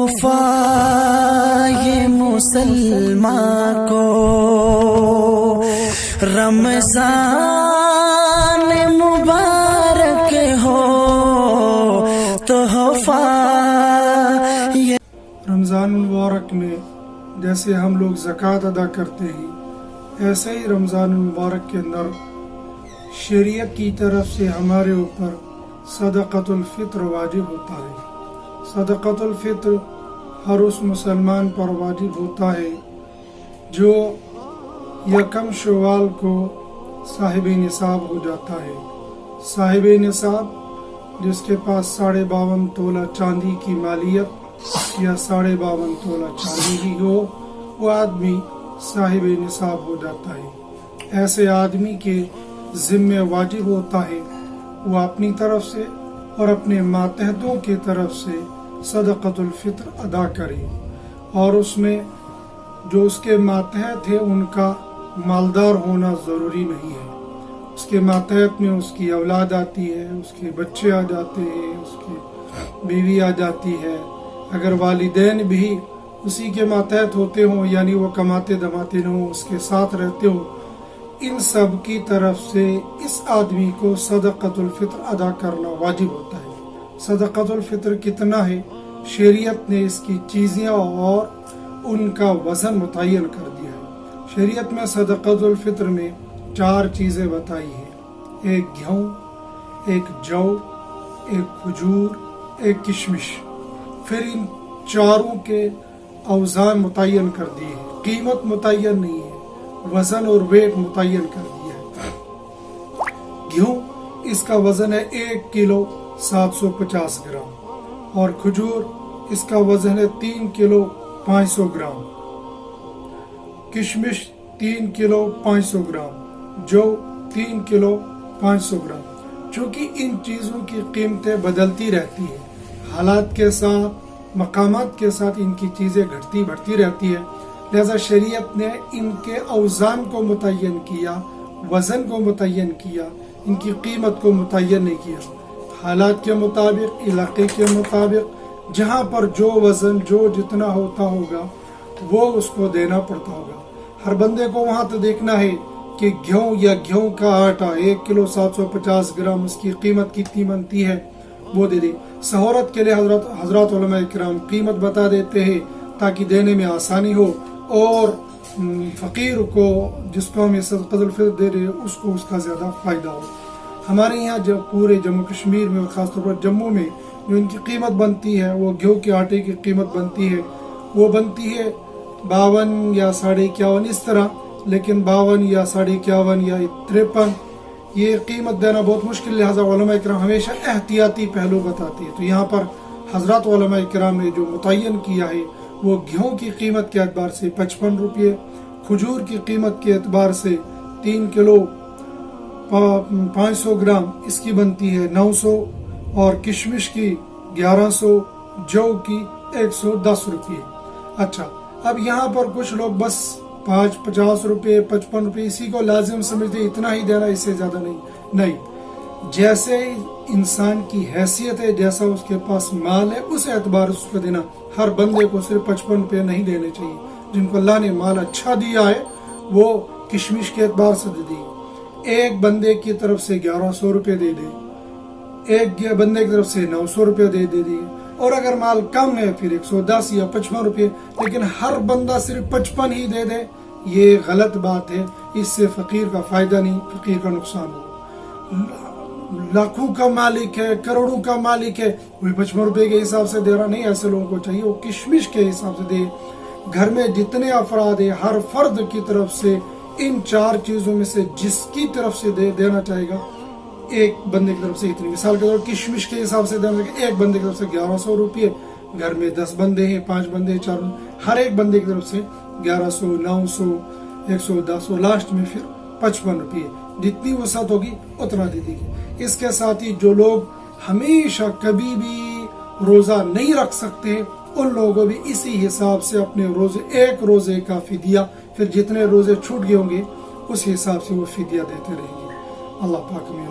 تحفہ یہ مسلمان کو رمضان مبارک ہو تحفہ. رمضان المبارک میں جیسے ہم لوگ زکوٰۃ ادا کرتے ہیں، ایسے ہی رمضان المبارک کے اندر شریعت کی طرف سے ہمارے اوپر صدقۃ الفطر واجب ہوتا ہے. صدقۃ الفطر ہر اس مسلمان پر واجب ہوتا ہے جو یکم شوال کو صاحب نصاب ہو جاتا ہے. صاحب نصاب جس کے پاس 52.5 تولہ چاندی کی مالیت یا 52.5 تولہ چاندی ہی ہو، وہ آدمی صاحب نصاب ہو جاتا ہے. ایسے آدمی کے ذمہ واجب ہوتا ہے وہ اپنی طرف سے اور اپنے ماتحتوں کی طرف سے صدقۃ الفطر ادا کرے، اور اس میں جو اس کے ماتحت ہے ان کا مالدار ہونا ضروری نہیں ہے. اس کے ماتحت میں اس کی اولاد آتی ہے، اس کے بچے آ جاتے ہیں، اس کی بیوی آ جاتی ہے. اگر والدین بھی اسی کے ماتحت ہوتے ہوں، یعنی وہ کماتے دماتے نہ ہوں، اس کے ساتھ رہتے ہوں، ان سب کی طرف سے اس آدمی کو صدقۃ الفطر ادا کرنا واجب ہوتا ہے. صدقۃ الفطر کتنا ہے؟ شریعت نے اس کی چیزیں اور ان کا وزن متعین کر دیا ہے. شریعت میں صدقۃ الفطر میں 4 چیزیں بتائی ہیں: ایک گیہوں، ایک جو، ایک کھجور، ایک کشمش. پھر ان چاروں کے اوزان متعین کر دیے ہیں. قیمت متعین نہیں ہے، وزن اور ویٹ متعین کر دیا ہے. گیہوں اس کا وزن ہے 1 کلو 750 گرام، اور کھجور اس کا وزن ہے 3 کلو 500 گرام، کشمش 3 کلو 500 گرام، جو 3 کلو 500 گرام. چونکہ ان چیزوں کی قیمتیں بدلتی رہتی ہیں، حالات کے ساتھ، مقامات کے ساتھ ان کی چیزیں گھٹتی بڑھتی رہتی ہے، لہذا شریعت نے ان کے اوزان کو متعین کیا، وزن کو متعین کیا، ان کی قیمت کو متعین نہیں کیا. حالات کے مطابق، علاقے کے مطابق، جہاں پر جو وزن جو جتنا ہوتا ہوگا وہ اس کو دینا پڑتا ہوگا. ہر بندے کو وہاں تو دیکھنا ہے کہ گیہوں یا گیہوں کا آٹا 1 کلو 750 گرام اس کی قیمت کتنی بنتی ہے وہ دے دے. سہولت کے لیے حضرات علماء کرام قیمت بتا دیتے ہیں تاکہ دینے میں آسانی ہو، اور فقیر کو جس کو ہم صدقۃ الفطر دے رہے اس کو اس کا زیادہ فائدہ ہو. ہمارے یہاں جب پورے جموں کشمیر میں، خاص طور پر جموں میں، جو ان کی قیمت بنتی ہے، وہ گیہوں کے آٹے کی قیمت بنتی ہے، وہ بنتی ہے 52 یا 51.5 اس طرح، لیکن 52 یا 51.5 یا 53 یہ قیمت دینا بہت مشکل. لہٰذا علماء کرام ہمیشہ احتیاطی پہلو بتاتے ہیں. تو یہاں پر حضرات علماء کرام نے جو متعین کیا ہے وہ گیہوں کی قیمت کے اعتبار سے 55 روپے، کھجور کی قیمت کے اعتبار سے 3 کلو 500 گرام اس کی بنتی ہے 900، اور کشمش کی 1100، جو کی 110 روپے. اچھا، اب یہاں پر کچھ لوگ بس 50 روپے 55 روپے اسی کو لازم سمجھتے، اتنا ہی دینا، اس سے زیادہ نہیں. جیسے انسان کی حیثیت ہے، جیسا اس کے پاس مال ہے، اس اعتبار سے اس کو دینا. ہر بندے کو صرف 55 روپے نہیں دینے چاہیے. جن کو اللہ نے مال اچھا دیا ہے وہ کشمش کے اعتبار سے دے دی. ایک بندے کی طرف سے 1100 روپے دے دے، ایک بندے کی طرف سے 900 روپے دے دی، اور اگر مال کم ہے پھر 110 یا 55 روپے. لیکن ہر بندہ صرف 55 ہی دے دے، یہ غلط بات ہے. اس سے فقیر کا فائدہ نہیں، فقیر کا نقصان ہو. لاکھوں کا مالک ہے، کروڑوں کا مالک ہے، کوئی 55 روپے کے حساب سے دے رہا نہیں. ایسے لوگوں کو چاہیے وہ کشمش کے حساب سے دے. گھر میں جتنے افراد ہیں ہر فرد کی طرف سے ان 4 چیزوں میں سے جس کی طرف سے دینا چاہے گا، ایک بندے کی طرف سے اتنی. مثال کے طور پر کشمش کے حساب سے دینا چاہے گا، ایک بندے کی طرف سے 1100 روپے. گھر میں 10 بندے ہیں، 5 بندے ہیں، 4 بندے، ہر ایک بندے کی طرف سے 1100، 900، 110، اور لاسٹ میں پھر 55 روپے. جتنی وسعت ہوگی اتنا دے دے گی. اس کے ساتھ ہی جو لوگ ہمیشہ کبھی بھی روزہ نہیں رکھ سکتے، ان لوگوں بھی اسی حساب سے اپنے روزے، ایک روزے کا فدیہ، پھر جتنے روزے چھوٹ گئے ہوں گے اس حساب سے وہ فدیہ دیتے رہیں گے. اللہ پاک میں